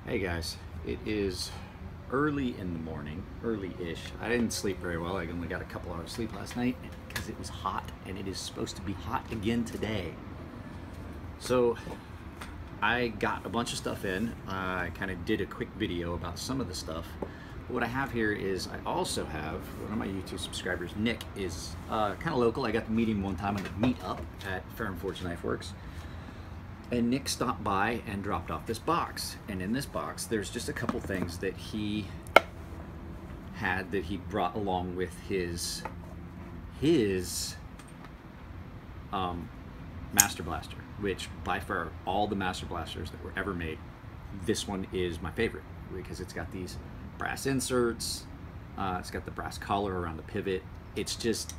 Hey guys, it is early in the morning, early-ish. I didn't sleep very well. I only got a couple hours sleep last night because it was hot, and it is supposed to be hot again today. So I got a bunch of stuff in. I kind of did a quick video about some of the stuff. But what I have here is I also have one of my YouTube subscribers, Nick, is kind of local. I got to meet him one time on the meetup at Fair & Forge Knife Works. And Nick stopped by and dropped off this box. And in this box, there's just a couple things that he had that he brought along with his Master Blaster, which by far, all the Master Blasters that were ever made, this one is my favorite because it's got these brass inserts, it's got the brass collar around the pivot. It's just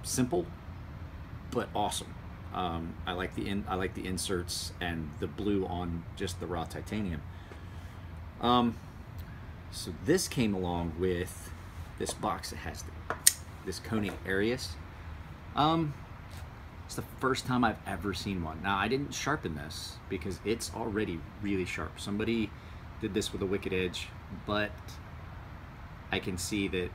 simple, but awesome. I like the inserts and the blue on just the raw titanium. So this came along with this box that has this Koenig Arius. It's the first time I've ever seen one. Now I didn't sharpen this because it's already really sharp. Somebody did this with a wicked edge, but I can see that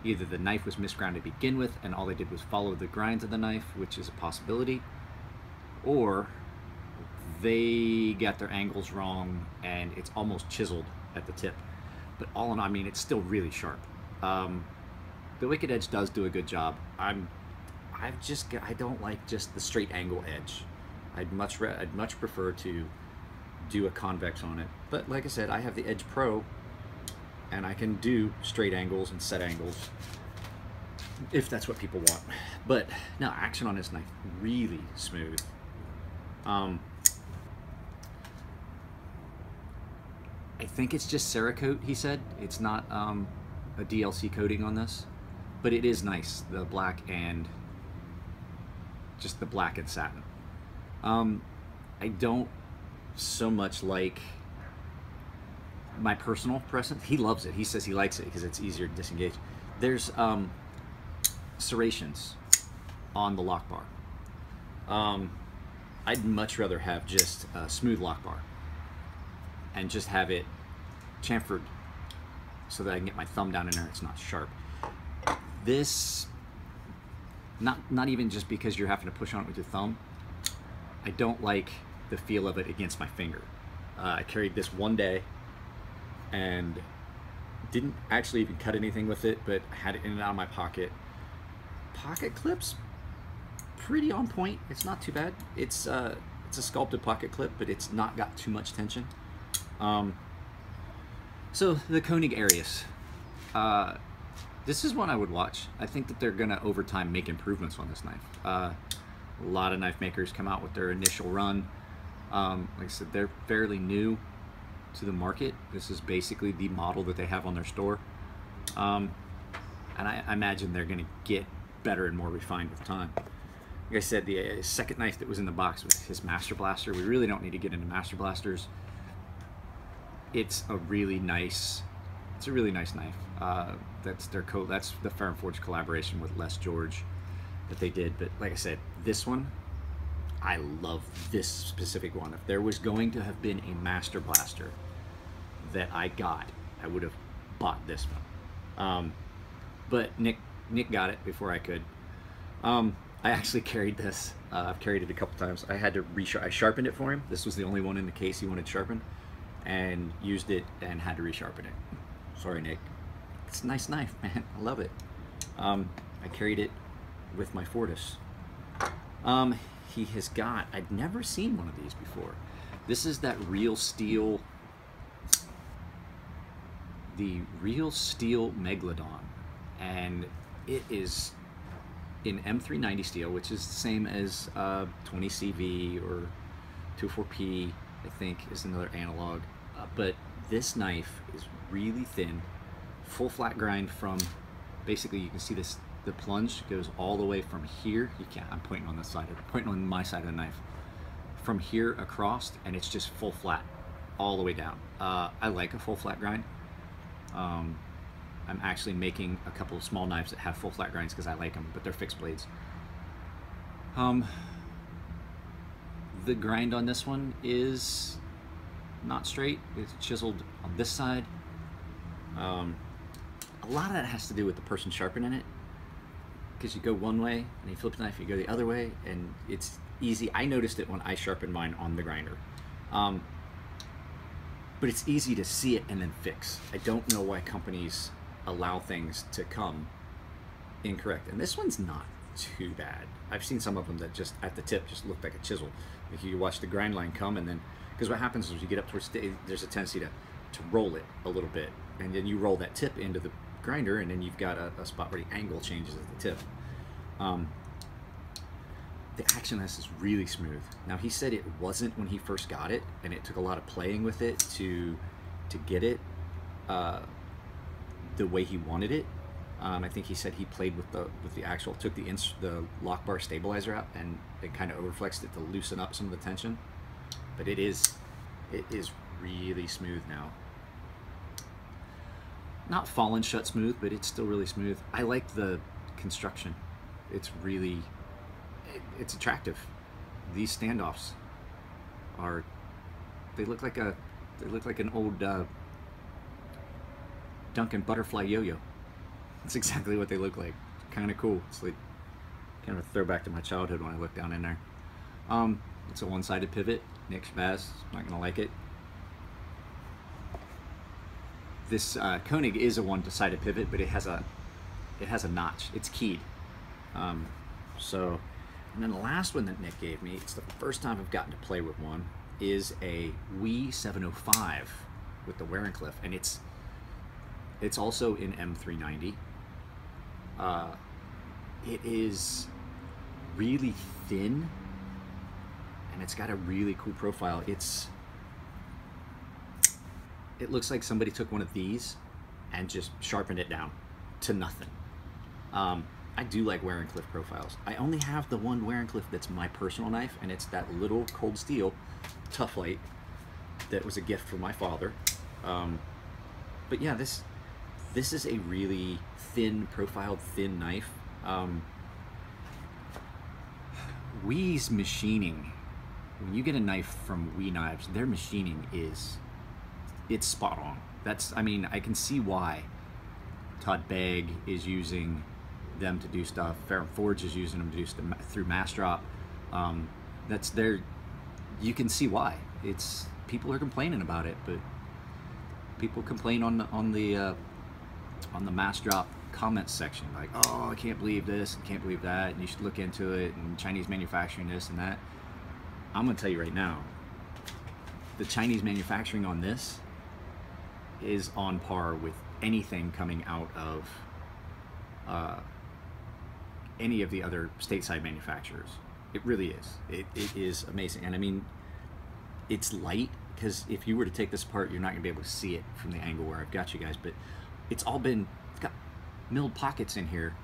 either the knife was misground to begin with and all they did was follow the grinds of the knife, which is a possibility, or they got their angles wrong and it's almost chiseled at the tip. But all in all, I mean, it's still really sharp. The wicked edge does do a good job. I don't like just the straight angle edge. I'd much prefer to do a convex on it. But like I said, I have the Edge Pro, and I can do straight angles and set angles if that's what people want. But no, action on this knife, really smooth. I think it's just Cerakote, he said. It's not a DLC coating on this, but it is nice, the black and just the black and satin. I don't so much like my personal preference. He loves it. He says he likes it because it's easier to disengage. There's serrations on the lock bar. I'd much rather have just a smooth lock bar and just have it chamfered so that I can get my thumb down in there. It's not sharp. This, not even just because you're having to push on it with your thumb. I don't like the feel of it against my finger. I carried this one day and didn't actually even cut anything with it, but had it in and out of my pocket. Pocket clips, pretty on point. It's not too bad. It's a sculpted pocket clip, but it's not got too much tension. So the Koenig Arius, this is one I would watch. I think that they're gonna over time make improvements on this knife. A lot of knife makers come out with their initial run. Like I said, they're fairly new to the market. This is basically the model that they have on their store. And I imagine they're gonna get better and more refined with time. Like I said, the second knife that was in the box was his Master Blaster. We really don't need to get into Master Blasters. It's a really nice knife. That's the Fair & Forge collaboration with Les George that they did. But like I said, this one, I love this specific one. If there was going to have been a Master Blaster that I got, I would have bought this one. But Nick got it before I could. I actually carried this. I've carried it a couple times. I sharpened it for him. This was the only one in the case he wanted sharpened, and used it and had to resharpen it. Sorry, Nick. It's a nice knife, man. I love it. I carried it with my Fortis. He has got, I'd never seen one of these before. This is that Real Steel, the Real Steel Megalodon. And it is in M390 steel, which is the same as 20CV or 24P, I think, is another analog. But this knife is really thin, full flat grind from, basically you can see this, the plunge goes all the way from here. You can't, I'm pointing on this side, I'm pointing on my side of the knife. From here across, and it's just full flat all the way down. I like a full flat grind. I'm actually making a couple of small knives that have full flat grinds because I like them, but they're fixed blades. The grind on this one is not straight. It's chiseled on this side. A lot of that has to do with the person sharpening it, because you go one way and you flip the knife, you go the other way, and it's easy. I noticed it when I sharpened mine on the grinder. But it's easy to see it and then fix. I don't know why companies allow things to come incorrect. And this one's not too bad. I've seen some of them that just at the tip just look like a chisel. Like you watch the grind line come, and then, because what happens is you get up towards, there's a tendency to roll it a little bit, and then you roll that tip into the grinder, and then you've got a spot where the angle changes at the tip. The action on this is really smooth. Now, he said it wasn't when he first got it, and it took a lot of playing with it to get it the way he wanted it. I think he said he played with the actual, took the lock bar stabilizer out, and it kind of overflexed it to loosen up some of the tension. But it is really smooth now. Not fallen shut smooth, but it's still really smooth. I like the construction. It's really, it's attractive. These standoffs are, they look like an old Duncan butterfly yo-yo. That's exactly what they look like. Kind of cool. It's like kind of a throwback to my childhood when I look down in there. It's a one-sided pivot. Nick Spaz, not gonna like it. This Koenig is a one-sided pivot, but it has a notch. It's keyed. And then the last one that Nick gave me, it's the first time I've gotten to play with one, is a Wii 705 with the Wahrencliff, and it's also in M390. It is really thin, and it's got a really cool profile. It looks like somebody took one of these and just sharpened it down to nothing. I do like Wahrencliff profiles. I only have the one Wahrencliff that's my personal knife, and it's that little cold steel Tough Light that was a gift from my father. But yeah, this is a really thin profiled, thin knife. Wii's machining, when you get a knife from Wii Knives, their machining it's spot on. I mean, I can see why Todd Begg is using them to do stuff. Ferrum Forge is using them to do stuff through mass drop. That's their, you can see why. It's, people are complaining about it, but people complain on the mass drop comments section, like, oh, I can't believe this, I can't believe that, and you should look into it, and Chinese manufacturing this and that. I'm gonna tell you right now, the Chinese manufacturing on this is on par with anything coming out of any of the other stateside manufacturers. It really is. It is amazing. And I mean, it's light, because if you were to take this apart, you're not gonna be able to see it from the angle where I've got you guys, but it's got milled pockets in here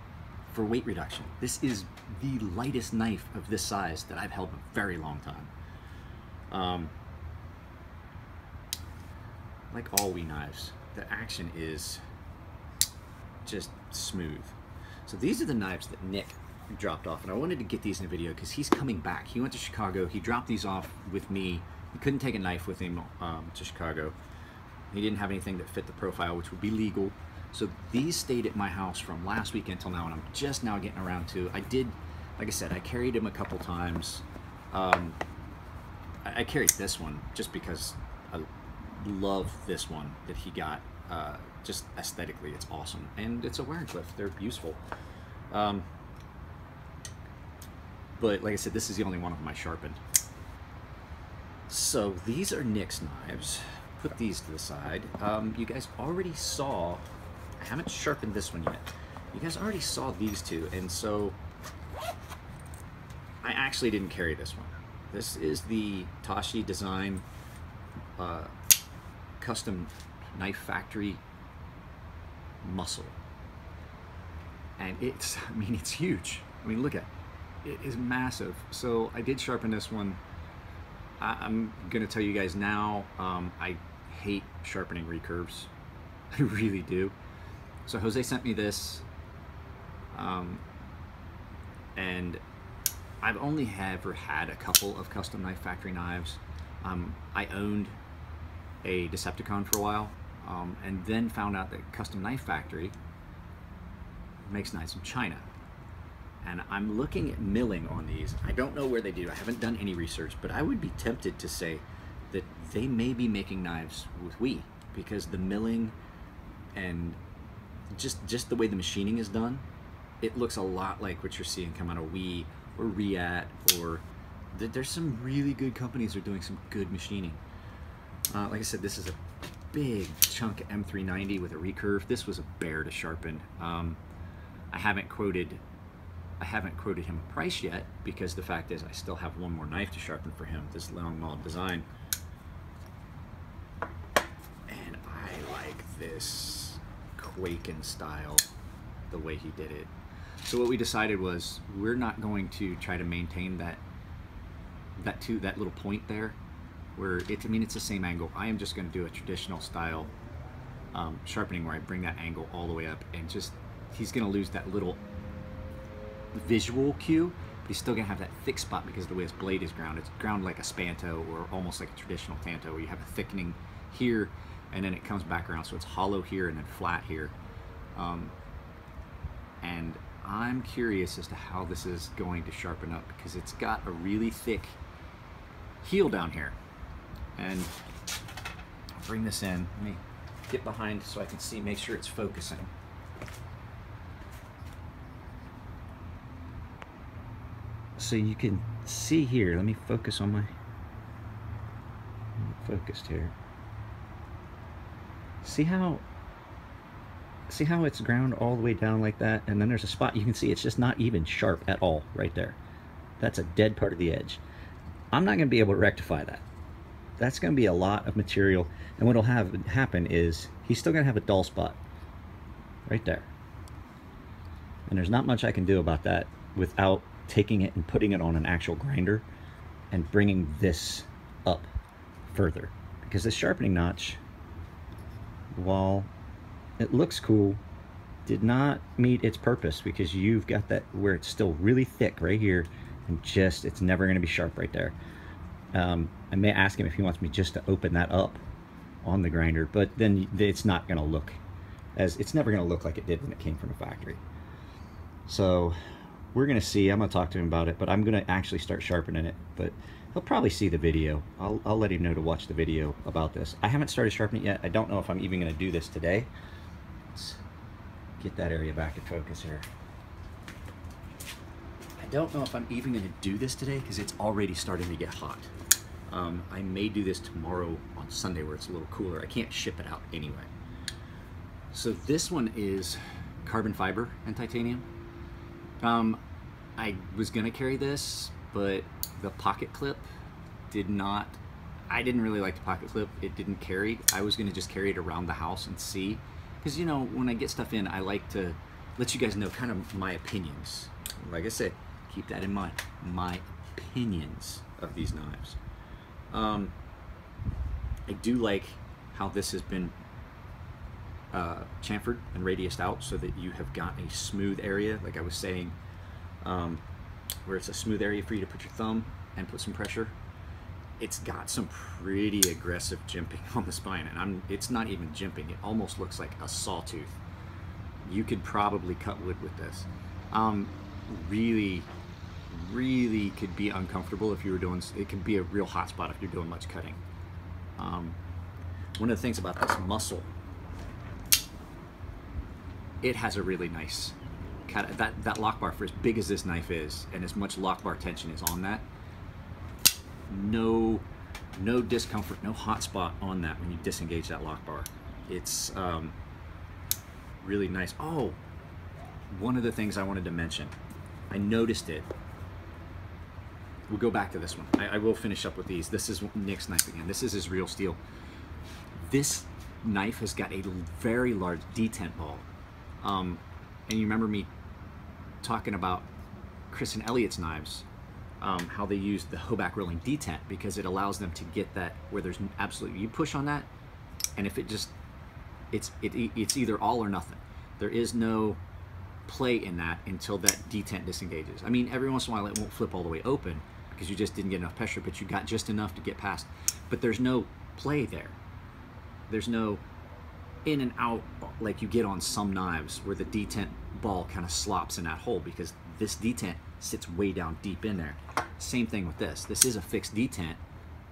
for weight reduction. This is the lightest knife of this size that I've held in a very long time. Like all Wii knives, the action is just smooth. So these are the knives that Nick dropped off, and I wanted to get these in a video because he's coming back. He went to Chicago, he dropped these off with me. He couldn't take a knife with him to Chicago. He didn't have anything that fit the profile, which would be legal. So these stayed at my house from last week until now, and I'm just now getting around to. I did, like I said, I carried him a couple times. I carried this one just because I love this one that he got. Just aesthetically, it's awesome, and it's a Wahrencliff. They're useful. But like I said, this is the only one of them I sharpened. So these are Nick's knives. Put these to the side. You guys already saw, I haven't sharpened this one yet. You guys already saw these two, and so I actually didn't carry this one. This is the Tashi Design Custom Knife Factory Muscle. And it's, I mean, it's huge. I mean, look at it. It is massive. So I did sharpen this one. I'm gonna tell you guys now, I hate sharpening recurves. I really do. So Jose sent me this, and I've only ever had a couple of Custom Knife Factory knives. I owned a Decepticon for a while, and then found out that Custom Knife Factory makes knives from China. And I'm looking at milling on these. I don't know where they do. I haven't done any research, but I would be tempted to say that they may be making knives with we, because the milling and just the way the machining is done, it looks a lot like what you're seeing come out of we or Riat, or there's some really good companies that are doing some good machining. Like I said, this is a big chunk M390 with a recurve. This was a bear to sharpen. I haven't quoted him a price yet, because the fact is I still have one more knife to sharpen for him, this long mauled design. And I like this Quaken style, the way he did it. So what we decided was, we're not going to try to maintain that little point there, where I mean, it's the same angle. I am just going to do a traditional style sharpening, where I bring that angle all the way up, and just, he's going to lose that little visual cue, but he's still going to have that thick spot because of the way his blade is ground. It's ground like a spanto, or almost like a traditional tanto, where you have a thickening here, and then it comes back around, so it's hollow here and then flat here. And I'm curious as to how this is going to sharpen up, because it's got a really thick heel down here. And I'll bring this in. Let me get behind so I can see, make sure it's focusing. So you can see here, let me focus on focused here. See how it's ground all the way down like that, and then there's a spot you can see it's just not even sharp at all right there. That's a dead part of the edge. I'm not going to be able to rectify that. That's going to be a lot of material, and what'll happen is he's still going to have a dull spot right there. And there's not much I can do about that without taking it and putting it on an actual grinder and bringing this up further, because this sharpening notch, while it looks cool, did not meet its purpose, because you've got that where it's still really thick right here, and just, it's never going to be sharp right there. I may ask him if he wants me just to open that up on the grinder, but then it's not going to look it's never going to look like it did when it came from the factory. So we're going to see. I'm going to talk to him about it, but I'm going to actually start sharpening it. But he'll probably see the video. I'll let him know to watch the video about this. I haven't started sharpening it yet. I don't know if I'm even going to do this today. Let's get that area back in focus here. I don't know if I'm even going to do this today, because it's already starting to get hot. I may do this tomorrow on Sunday, where it's a little cooler. I can't ship it out anyway. So this one is carbon fiber and titanium. I was gonna carry this, but the pocket clip did not, I didn't really like the pocket clip. It didn't carry. I was gonna just carry it around the house and see, because you know, when I get stuff in, I like to let you guys know kind of my opinions. Like I said, keep that in mind, my opinions of these knives. I do like how this has been chamfered and radiused out, so that you have got a smooth area, like I was saying, where it's a smooth area for you to put your thumb and put some pressure. It's got some pretty aggressive jimping on the spine, and it's not even jimping. It almost looks like a sawtooth. You could probably cut wood with this. Really could be uncomfortable if you were doing, it can be a real hot spot if you're doing much cutting. One of the things about this muscle, it has a really nice cut. That lock bar, for as big as this knife is, and as much lock bar tension is on that, no discomfort, no hot spot on that when you disengage that lock bar. It's really nice. Oh, one of the things I wanted to mention, I noticed it. We'll go back to this one. I will finish up with these. This is Nick's knife again. This is his real steel. This knife has got a very large detent ball. And you remember me talking about Chris and Elliot's knives, how they use the Hoback rolling detent, because it allows them to get that where there's absolutely, you push on that, and if it just, it's either all or nothing. There is no play in that until that detent disengages. I mean, every once in a while it won't flip all the way open because you just didn't get enough pressure, but you got just enough to get past. But there's no play there. There's no in and out like you get on some knives where the detent ball kind of slops in that hole, because this detent sits way down deep in there. Same thing with this. This is a fixed detent,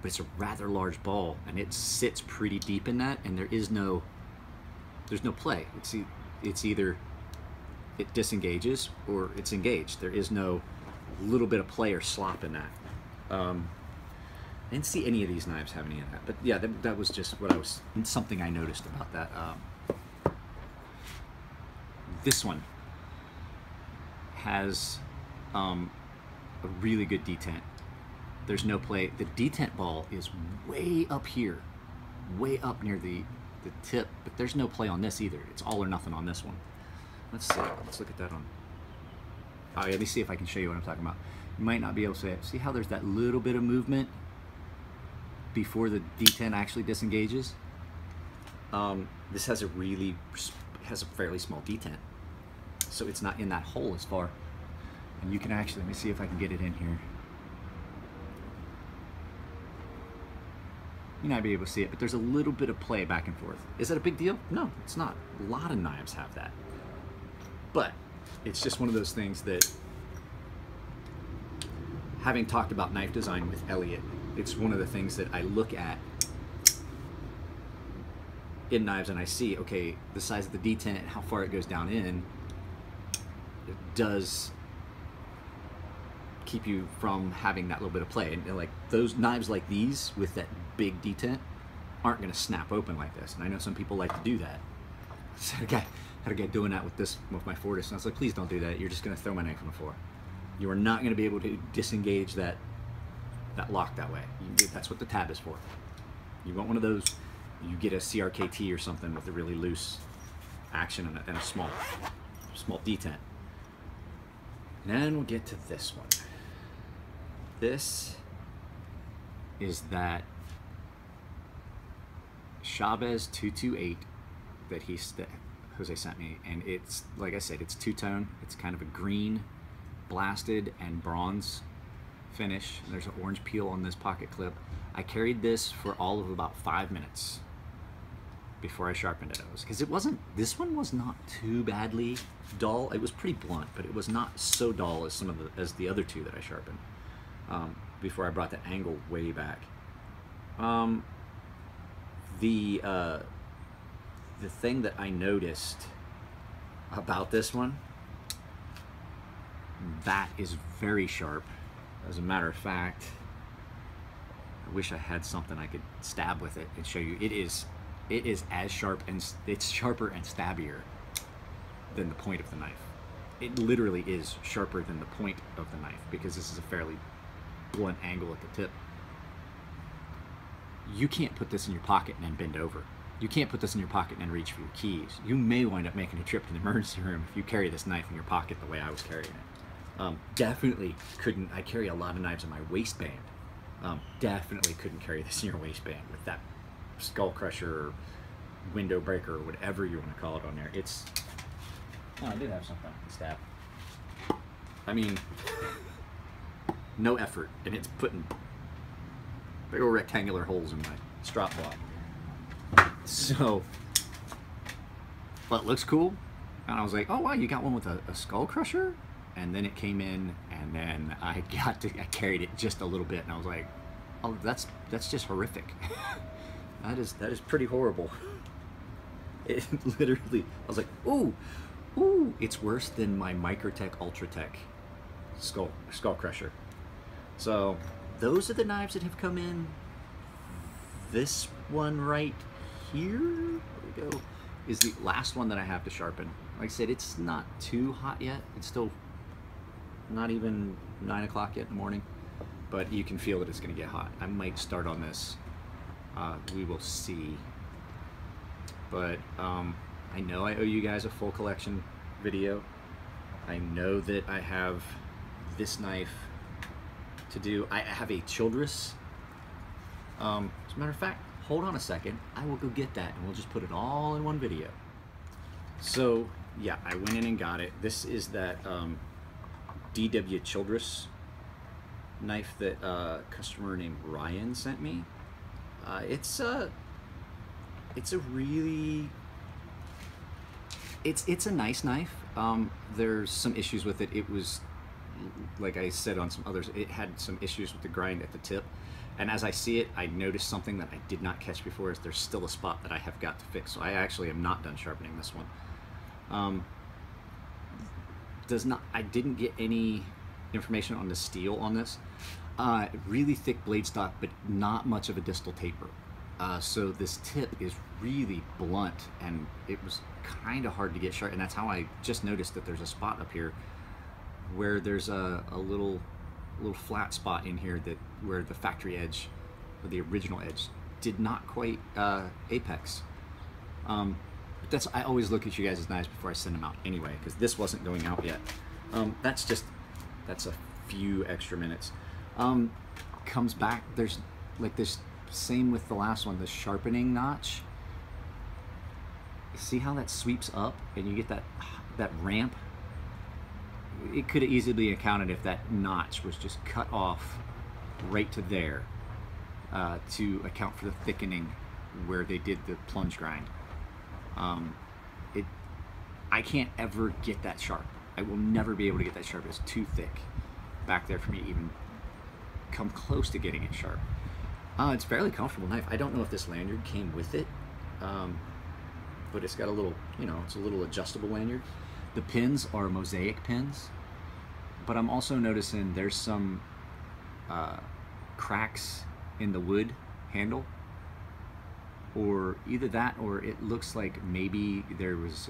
but it's a rather large ball and it sits pretty deep in that, and there's no play. It's either it disengages or it's engaged. There is no little bit of play or slop in that. I didn't see any of these knives have any of that, but yeah, that was just something I noticed about that. This one has a really good detent. There's no play. The detent ball is way up here, way up near the tip, but there's no play on this either. It's all or nothing on this one. Let's see. Let's look at that on. Oh, yeah, let me see if I can show you what I'm talking about. You might not be able to see it. See how there's that little bit of movement before the detent actually disengages? This has a fairly small detent, so it's not in that hole as far. And you can actually, let me see if I can get it in here. You might be able to see it, but there's a little bit of play back and forth. Is that a big deal? No, it's not. A lot of knives have that. But it's just one of those things that, having talked about knife design with Elliot, it's one of the things that I look at in knives and I see, okay, the size of the detent, how far it goes down in, it does keep you from having that little bit of play. And like those knives like these with that big detent aren't going to snap open like this. And I know some people like to do that. So I had a guy doing that with my Fortis, and I was like, please don't do that. You're just going to throw my knife on the floor. You are not going to be able to disengage that lock that way. That's what the tab is for. You want one of those, you get a CRKT or something with a really loose action and a small detent. And then we'll get to this one. This is that Chavez 228 that Jose sent me, and it's, like I said, it's two-tone. It's kind of a green, blasted, and bronze finish. There's an orange peel on this pocket clip. I carried this for all of about 5 minutes before I sharpened it. Because this one was not too badly dull. It was pretty blunt, but it was not so dull as the other two that I sharpened before I brought the angle way back. The thing that I noticed about this one, that is very sharp. As a matter of fact, I wish I had something I could stab with it and show you. It is as sharp, and it's sharper and stabbier than the point of the knife. It literally is sharper than the point of the knife, because this is a fairly blunt angle at the tip. You can't put this in your pocket and then bend over. You can't put this in your pocket and then reach for your keys. You may wind up making a trip to the emergency room if you carry this knife in your pocket the way I was carrying it. Definitely couldn't. I carry a lot of knives in my waistband. Definitely couldn't carry this in your waistband with that skull crusher or window breaker or whatever you want to call it on there. It's, oh, I did have something to stab. I mean, no effort, and it's putting big old rectangular holes in my strap block. So, but it looks cool. And I was like, oh wow, you got one with a skull crusher? And then it came in, and then I carried it just a little bit, and I was like, oh, that's just horrific. that is pretty horrible. It literally, I was like, ooh, it's worse than my Microtech Ultratech skull crusher. So those are the knives that have come in. This one right here, there we go, is the last one that I have to sharpen. Like I said, it's not too hot yet. It's still not even 9 o'clock yet in the morning, but you can feel that it's going to get hot. I might start on this. We will see. But I know I owe you guys a full collection video. I know that I have this knife to do. I have a Childress. As a matter of fact, hold on a second. I will go get that, and we'll just put it all in one video. So yeah, I went in and got it. This is that DW Childress knife that a customer named Ryan sent me. It's it's a really, it's a nice knife. There's some issues with it. It was, like I said on some others, it had some issues with the grind at the tip. And as I see it, I noticed something that I did not catch before, is there's still a spot that I have got to fix. So I actually am not done sharpening this one. I didn't get any information on the steel on this. Really thick blade stock, but not much of a distal taper. So this tip is really blunt, and it was kind of hard to get sharp. And that's how I just noticed that there's a spot up here where there's a little flat spot in here that where the factory edge, or the original edge, did not quite apex. But I always look at you guys' knives before I send them out anyway, because this wasn't going out yet. That's a few extra minutes. Comes back, there's like this, same with the last one, the sharpening notch. See how that sweeps up and you get that ramp? It could have easily been accounted if that notch was just cut off right to there, to account for the thickening where they did the plunge grind. I can't ever get that sharp. I will never be able to get that sharp. It's too thick back there for me to even come close to getting it sharp. It's a fairly comfortable knife. I don't know if this lanyard came with it, but it's got a little, it's a little adjustable lanyard. The pins are mosaic pins, but I'm also noticing there's some cracks in the wood handle, or either that, or it looks like maybe there was,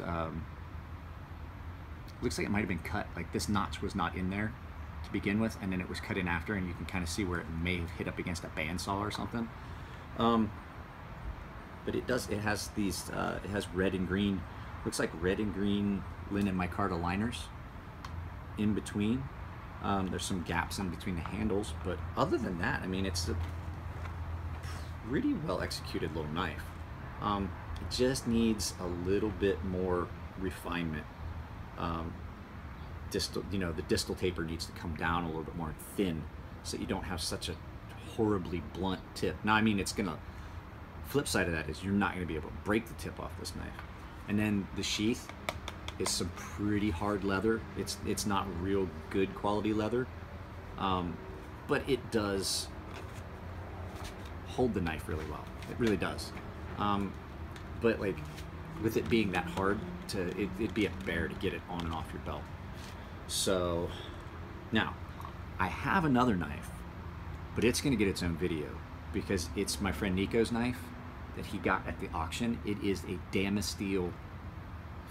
looks like it might have been cut, like this notch was not in there to begin with, and then it was cut in after, and you can kind of see where it may have hit up against a bandsaw or something. But it has these, it has red and green, looks like red and green linen micarta liners in between. There's some gaps in between the handles, but other than that, I mean, it's a pretty well executed little knife. It just needs a little bit more refinement. The distal taper needs to come down a little bit more thin, so you don't have such a horribly blunt tip. Now, I mean, flip side of that is you're not gonna be able to break the tip off this knife. And then the sheath is some pretty hard leather. It's not real good quality leather, but it does hold the knife really well. It really does. But like, with it being that hard, it'd be a bear to get it on and off your belt. So now I have another knife, but it's going to get its own video because it's my friend Nico's knife that he got at the auction. It is a Damasteel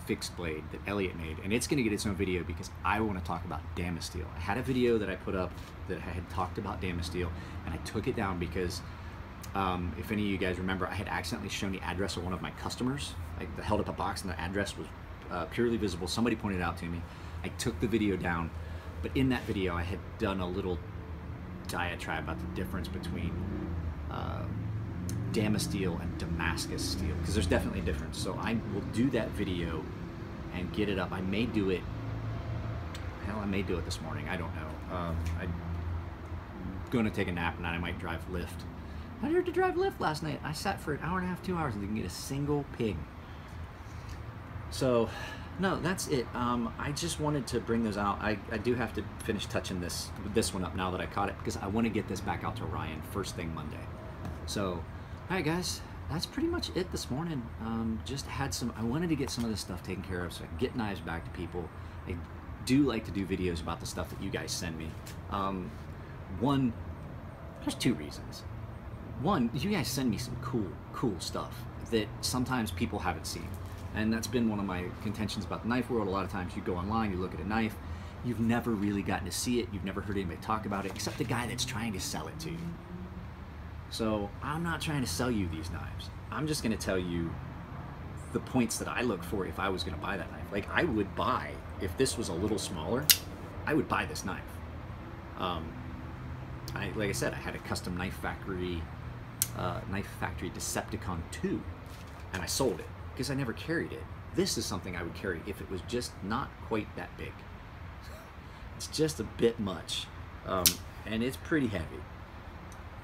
fixed blade that Elliot made, and it's going to get its own video because I want to talk about Damasteel. I had a video that I put up that I had talked about Damasteel, and I took it down because if any of you guys remember, I had accidentally shown the address of one of my customers. I held up a box and the address was purely visible. Somebody pointed it out to me. I took the video down, but in that video I had done a little diatribe about the difference between Damasteel and Damascus steel, because there's definitely a difference. So I will do that video and get it up. I may do it, hell, I may do it this morning, I don't know. I'm gonna take a nap and then I might drive Lyft. I had to drive Lyft last night. I sat for an hour and a half, 2 hours, and didn't get a single pig. So, no, that's it. I just wanted to bring those out. I do have to finish touching this one up now that I caught it, because I want to get this back out to Ryan first thing Monday. So, all right, guys, that's pretty much it this morning. I wanted to get some of this stuff taken care of so I can get knives back to people. I do like to do videos about the stuff that you guys send me. There's two reasons. One, you guys send me some cool stuff that sometimes people haven't seen. And that's been one of my contentions about the knife world. A lot of times you go online, you look at a knife, you've never really gotten to see it, you've never heard anybody talk about it, except the guy that's trying to sell it to you. So I'm not trying to sell you these knives. I'm just gonna tell you the points that I look for if I was gonna buy that knife. Like, I would buy, if this was a little smaller, I would buy this knife. Like I said, I had a custom Knife Factory Decepticon 2, and I sold it because I never carried it. This is something I would carry if it was just not quite that big. It's just a bit much, and it's pretty heavy.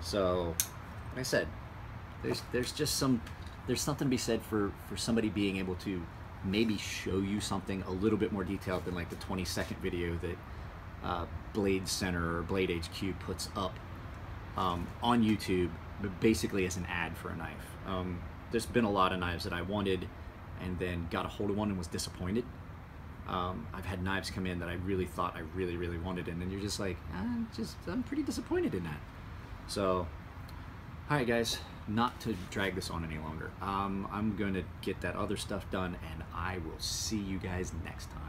So, like I said, there's just some there's something to be said for somebody being able to maybe show you something a little bit more detailed than like the 20-second video that Blade Center or Blade HQ puts up on YouTube, but basically as an ad for a knife. There's been a lot of knives that I wanted and then got a hold of one and was disappointed. I've had knives come in that I really thought I really wanted, and then you're just like, I'm pretty disappointed in that. So, all right, guys, not to drag this on any longer. I'm gonna get that other stuff done, and I will see you guys next time.